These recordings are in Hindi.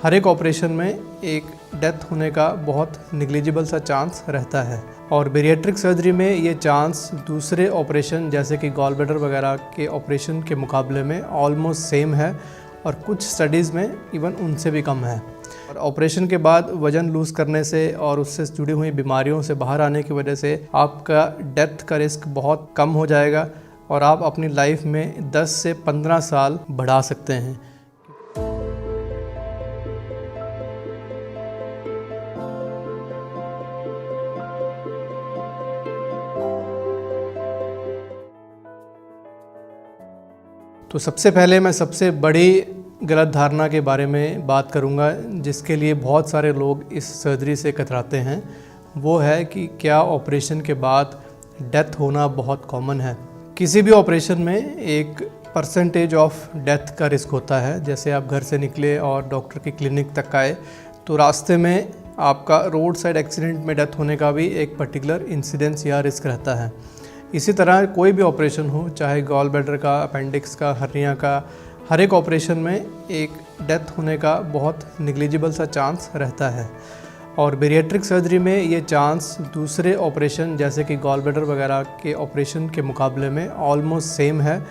हर एक ऑपरेशन में एक डेथ होने का बहुत निग्लिजिबल सा चांस रहता है और बेरिएट्रिक सर्जरी में ये चांस दूसरे ऑपरेशन जैसे कि गॉल ब्लैडर वगैरह के ऑपरेशन के मुकाबले में ऑलमोस्ट सेम है और कुछ स्टडीज़ में इवन उनसे भी कम है। और ऑपरेशन के बाद वज़न लूज़ करने से और उससे जुड़ी हुई बीमारियों से बाहर आने की वजह से आपका डेथ का रिस्क बहुत कम हो जाएगा और आप अपनी लाइफ में 10 से 15 साल बढ़ा सकते हैं। तो सबसे पहले मैं सबसे बड़ी गलत धारणा के बारे में बात करूंगा जिसके लिए बहुत सारे लोग इस सर्जरी से कतराते हैं। वो है कि क्या ऑपरेशन के बाद डेथ होना बहुत कॉमन है। किसी भी ऑपरेशन में एक परसेंटेज ऑफ डेथ का रिस्क होता है। जैसे आप घर से निकले और डॉक्टर की क्लिनिक तक आए तो रास्ते में आपका रोड साइड एक्सीडेंट में डेथ होने का भी एक पर्टिकुलर इंसिडेंस या रिस्क रहता है। इसी तरह कोई भी ऑपरेशन हो, चाहे गॉल ब्लैडर का, अपेंडिक्स का, हर्निया का, हर एक ऑपरेशन में एक डेथ होने का बहुत निग्लिजिबल सा चांस रहता है और बेरिएट्रिक सर्जरी में ये चांस दूसरे ऑपरेशन जैसे कि गॉल ब्लैडर वगैरह के ऑपरेशन के मुकाबले में ऑलमोस्ट सेम है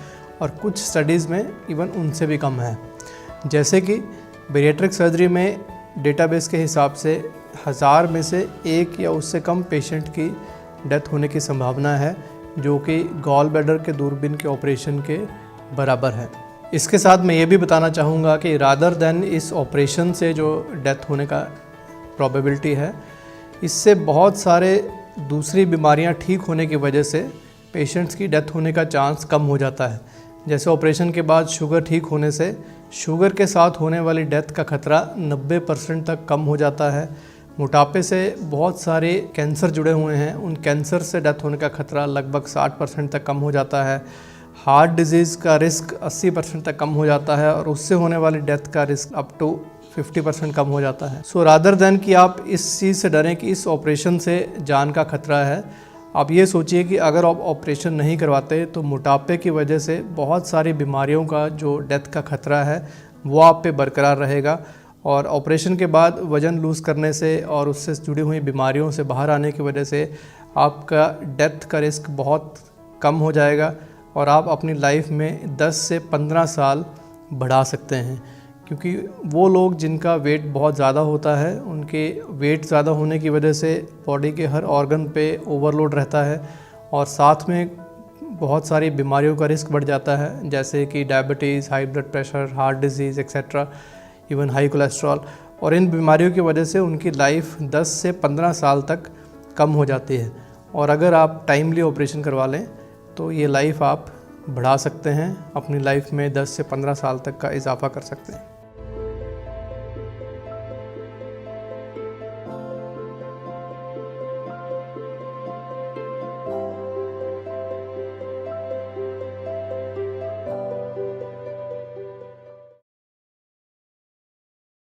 और कुछ स्टडीज़ में इवन उनसे भी कम है। जैसे कि बेरिएट्रिक सर्जरी में डेटाबेस के हिसाब से 1000 में से 1 या उससे कम पेशेंट की डेथ होने की संभावना है, जो कि गॉल ब्लैडर के दूरबीन के ऑपरेशन के बराबर है। इसके साथ मैं ये भी बताना चाहूँगा कि रादर देन इस ऑपरेशन से जो डेथ होने का प्रोबेबिलिटी है, इससे बहुत सारे दूसरी बीमारियां ठीक होने की वजह से पेशेंट्स की डेथ होने का चांस कम हो जाता है। जैसे ऑपरेशन के बाद शुगर ठीक होने से शुगर के साथ होने वाली डेथ का खतरा 90% तक कम हो जाता है। मोटापे से बहुत सारे कैंसर जुड़े हुए हैं, उन कैंसर से डेथ होने का खतरा लगभग 60% तक कम हो जाता है। हार्ट डिजीज़ का रिस्क 80% तक कम हो जाता है और उससे होने वाली डेथ का रिस्क अप टू 50% कम हो जाता है। सो रादर देन कि आप इस चीज़ से डरें कि इस ऑपरेशन से जान का खतरा है, आप ये सोचिए कि अगर आप ऑपरेशन नहीं करवाते तो मोटापे की वजह से बहुत सारी बीमारियों का जो डेथ का खतरा है वो आप पे बरकरार रहेगा और ऑपरेशन के बाद वज़न लूज़ करने से और उससे जुड़ी हुई बीमारियों से बाहर आने की वजह से आपका डेथ का रिस्क बहुत कम हो जाएगा और आप अपनी लाइफ में 10 से 15 साल बढ़ा सकते हैं। क्योंकि वो लोग जिनका वेट बहुत ज़्यादा होता है, उनके वेट ज़्यादा होने की वजह से बॉडी के हर ऑर्गन पे ओवरलोड रहता है और साथ में बहुत सारी बीमारियों का रिस्क बढ़ जाता है, जैसे कि diabetes, high blood pressure, heart disease etcetera, even high cholesterol. और इन बीमारियों की वजह से उनकी लाइफ 10 से 15 साल तक कम हो जाती है और अगर आप टाइमली ऑपरेशन करवा लें तो ये लाइफ आप बढ़ा सकते हैं, अपनी लाइफ में 10 से 15 साल तक का इजाफा कर सकते हैं।